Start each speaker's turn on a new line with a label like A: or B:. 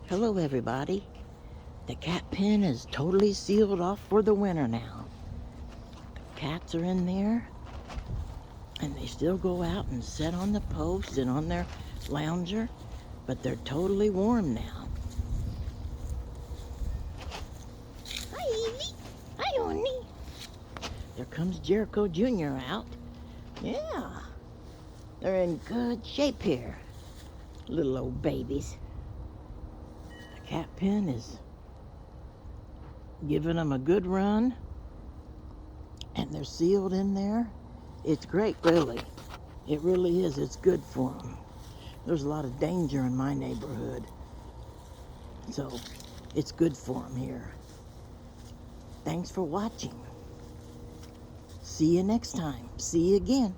A: Hello everybody. The cat pen is totally sealed off for the winter now. The cats are in there and they still go out and sit on the post and on their lounger, but they're totally warm now. Hi Evie. Hi Orny. There comes Jericho Jr. out. Yeah, they're in good shape here. Little old babies. The cat pen is giving them a good run, and they're sealed in there. It's great, really. It really is. It's good for them. There's a lot of danger in my neighborhood, so it's good for them here. Thanks for watching. See you next time. See you again.